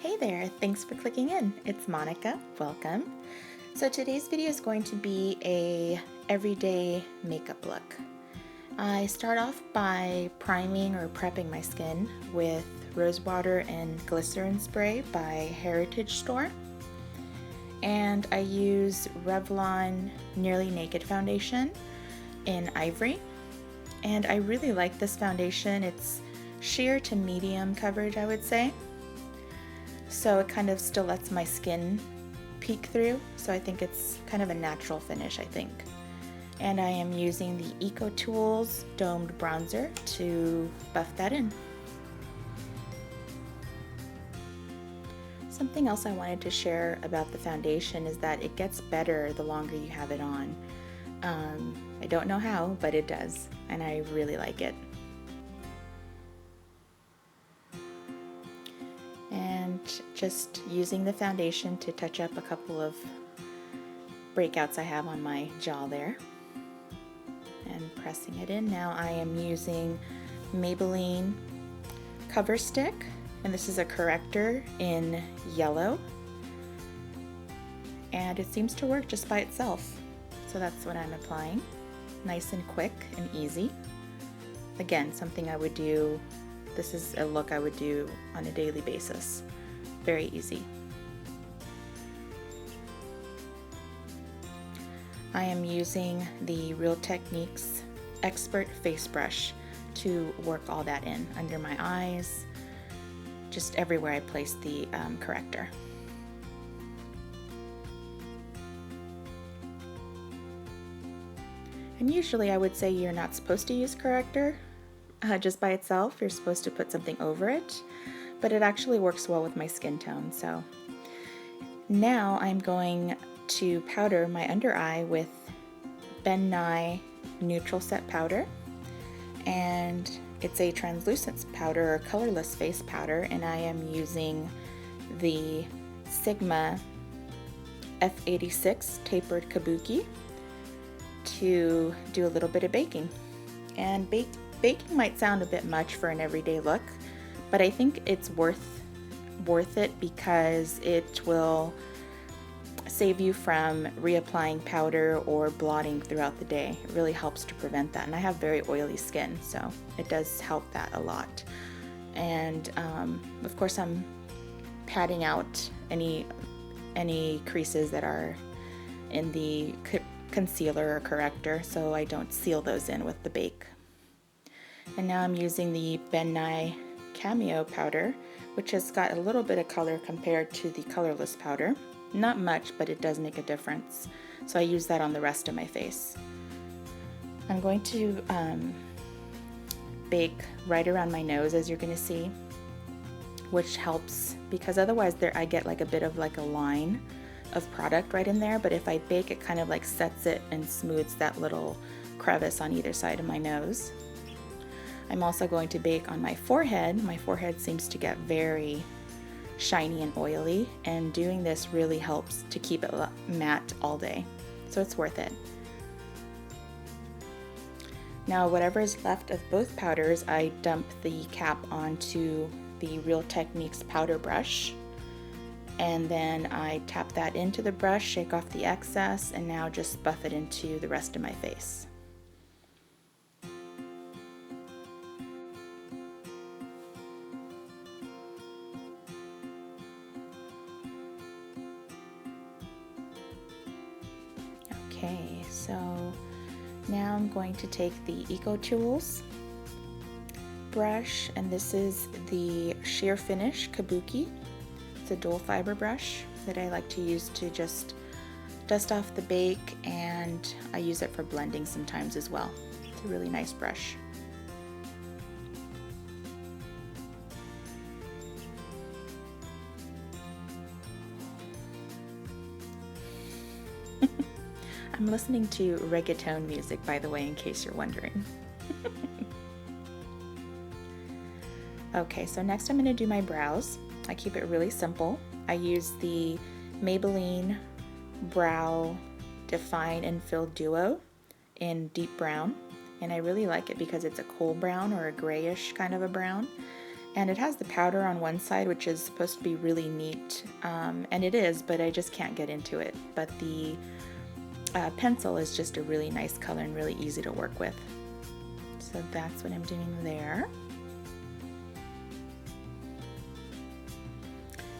Hey there, thanks for clicking in. It's Monica, welcome. So today's video is going to be a everyday makeup look. I start off by priming or prepping my skin with rose water and glycerin spray by Heritage Store. And I use Revlon Nearly Naked Foundation in Ivory. And I really like this foundation. It's sheer to medium coverage, I would say. So it kind of still lets my skin peek through. So I think it's kind of a natural finish, I think. And I am using the EcoTools Domed Bronzer to buff that in. Something else I wanted to share about the foundation is that it gets better the longer you have it on. I don't know how, but it does, and I really like it. And just using the foundation to touch up a couple of breakouts I have on my jaw there. And pressing it in. Now I am using Maybelline Cover Stick, and this is a corrector in yellow. And it seems to work just by itself. So that's what I'm applying. Nice and quick and easy. Again, something I would do, this is a look I would do on a daily basis. Very easy. I am using the Real Techniques Expert Face Brush to work all that in, under my eyes, just everywhere I place the corrector. And usually I would say you're not supposed to use corrector just by itself. You're supposed to put something over it, but it actually works well with my skin tone. So now I'm going to powder my under eye with Ben Nye Neutral Set Powder, and it's a translucent powder or colorless face powder, and I am using the Sigma F86 Tapered Kabuki to do a little bit of baking. And baking might sound a bit much for an everyday look, but I think it's worth it because it will save you from reapplying powder or blotting throughout the day. It really helps to prevent that, and I have very oily skin, so it does help that a lot. And of course I'm patting out any creases that are in the concealer or corrector, so I don't seal those in with the bake. And now I'm using the Ben Nye Cameo powder, which has got a little bit of color compared to the colorless powder. Not much, but it does make a difference. So I use that on the rest of my face. I'm going to bake right around my nose, as you're going to see, which helps because otherwise I get like a bit of like a line of product right in there, but if I bake, it kind of like sets it and smooths that little crevice on either side of my nose. I'm also going to bake on my forehead. My forehead seems to get very shiny and oily, and doing this really helps to keep it matte all day, so it's worth it. Now whatever is left of both powders, I dump the cap onto the Real Techniques powder brush, and then I tap that into the brush, shake off the excess, and now just buff it into the rest of my face. Okay, so now I'm going to take the EcoTools brush, and this is the Sheer Finish Kabuki. It's a dual fiber brush that I like to use to just dust off the bake, and I use it for blending sometimes as well. It's a really nice brush. I'm listening to reggaeton music, by the way, in case you're wondering. Okay, so next I'm going to do my brows. I keep it really simple. I use the Maybelline Brow Define and Fill Duo in deep brown, and I really like it because it's a cool brown or a grayish kind of a brown, And it has the powder on one side, which is supposed to be really neat, and it is, but I just can't get into it. But the pencil is just a really nice color and really easy to work with. So that's what I'm doing there.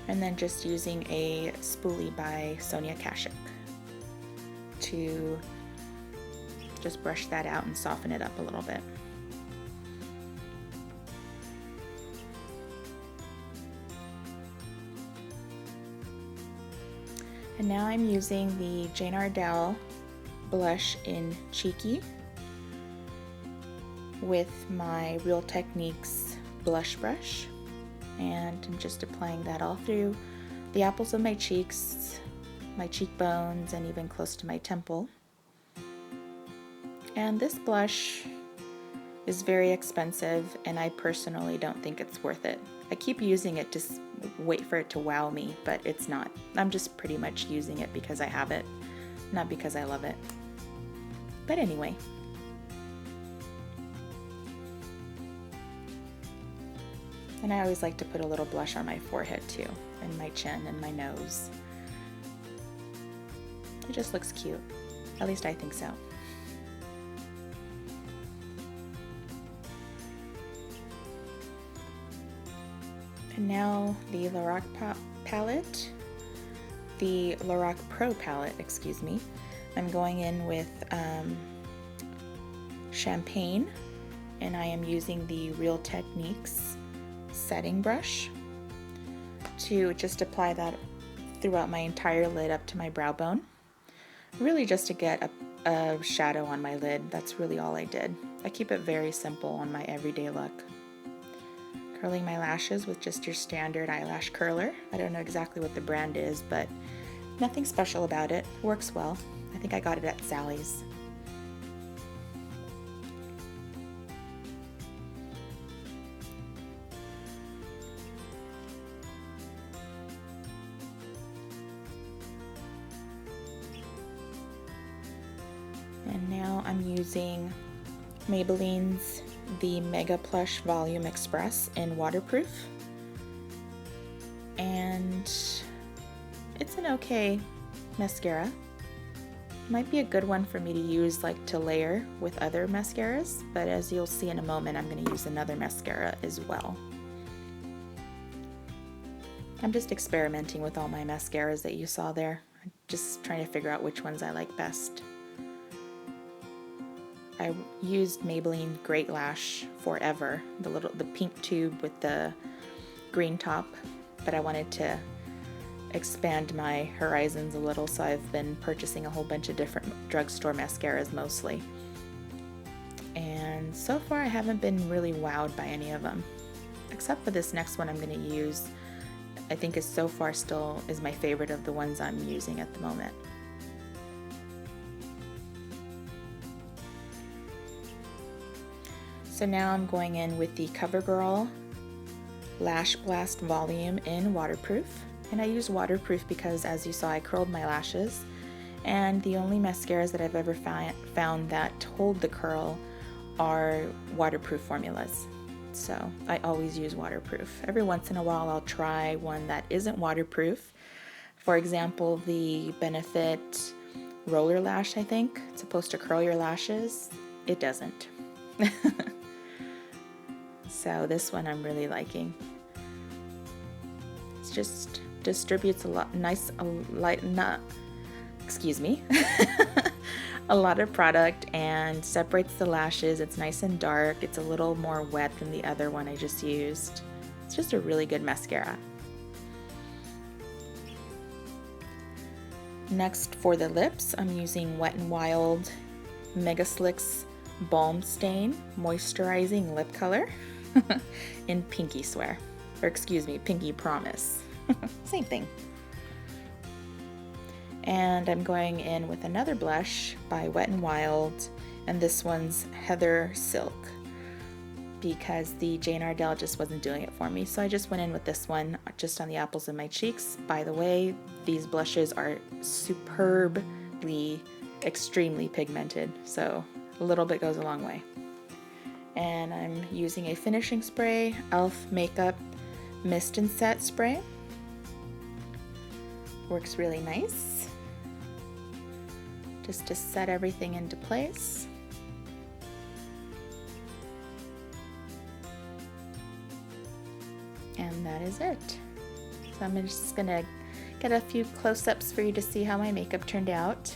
And then just using a spoolie by Sonia Kashuk to just brush that out and soften it up a little bit. And now I'm using the Jane Iredale blush in Cheeky with my Real Techniques blush brush. And I'm just applying that all through the apples of my cheeks, my cheekbones, and even close to my temple. And this blush is very expensive, and I personally don't think it's worth it. I keep using it to wait for it to wow me, but it's not. I'm just pretty much using it because I have it, not because I love it. But anyway. And I always like to put a little blush on my forehead too, and my chin and my nose. It just looks cute. At least I think so. And now the Lorac palette, the Lorac Pro palette, excuse me. I'm going in with Champagne, and I am using the Real Techniques setting brush to just apply that throughout my entire lid up to my brow bone. Really just to get a shadow on my lid. That's really all I did. I keep it very simple on my everyday look. Curling my lashes with just your standard eyelash curler. I don't know exactly what the brand is, but nothing special about it. Works well. I think I got it at Sally's. And now I'm using Maybelline's the Mega Plush Volume Express in waterproof, and it's an okay mascara. Might be a good one for me to use like to layer with other mascaras, but as you'll see in a moment, I'm going to use another mascara as well. I'm just experimenting with all my mascaras that you saw there. I'm just trying to figure out which ones I like best. I used Maybelline Great Lash forever, the pink tube with the green top, but I wanted to expand my horizons a little, so I've been purchasing a whole bunch of different drugstore mascaras mostly. And so far I haven't been really wowed by any of them, except for this next one I'm going to use. I think is so far still is my favorite of the ones I'm using at the moment. So now I'm going in with the CoverGirl Lash Blast Volume in waterproof. And I use waterproof because, as you saw, I curled my lashes, and the only mascaras that I've ever found that hold the curl are waterproof formulas. So I always use waterproof. Every once in a while I'll try one that isn't waterproof. For example, the Benefit Roller Lash, I think. It's supposed to curl your lashes. It doesn't. So this one I'm really liking. It just distributes a lot a lot of product and separates the lashes. It's nice and dark. It's a little more wet than the other one I just used. It's just a really good mascara. Next, for the lips, I'm using Wet n Wild Mega Slicks Balm Stain Moisturizing Lip Color in Pinky Swear, or excuse me, Pinky Promise. Same thing. And I'm going in with another blush by Wet n Wild, and this one's Heather Silk, because the Jane Iredale just wasn't doing it for me. So I just went in with this one just on the apples of my cheeks. By the way, these blushes are superbly, extremely pigmented, so a little bit goes a long way. and I'm using a finishing spray, e.l.f. Makeup Mist and Set Spray. Works really nice, just to set everything into place. And that is it. So I'm just gonna get a few close-ups for you to see how my makeup turned out.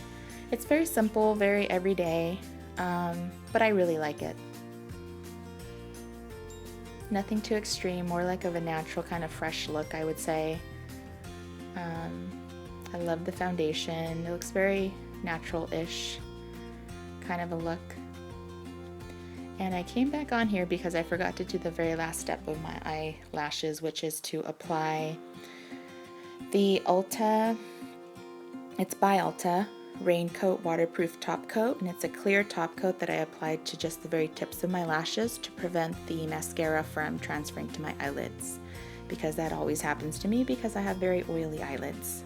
It's very simple, very everyday, but I really like it. Nothing too extreme, more like of a natural kind of fresh look, I would say. I love the foundation. It looks very natural-ish kind of a look. And I came back on here because I forgot to do the very last step of my eyelashes, which is to apply the Ulta, it's by Ulta, Raincoat Waterproof Top Coat, and it's a clear top coat that I applied to just the very tips of my lashes to prevent the mascara from transferring to my eyelids, because that always happens to me because I have very oily eyelids.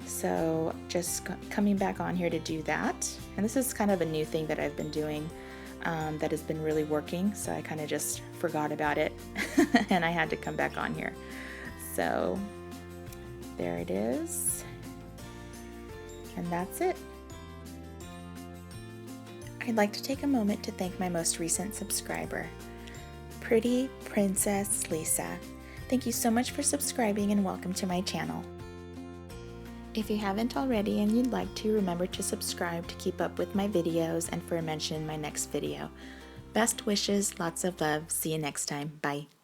So just coming back on here to do that, and this is kind of a new thing that I've been doing that has been really working, so I kind of just forgot about it and I had to come back on here. So there it is, and that's it. I'd like to take a moment to thank my most recent subscriber, Pretty Princess Lisa. Thank you so much for subscribing and welcome to my channel. If you haven't already and you'd like to, remember to subscribe to keep up with my videos and for a mention in my next video. Best wishes, lots of love. See you next time. Bye.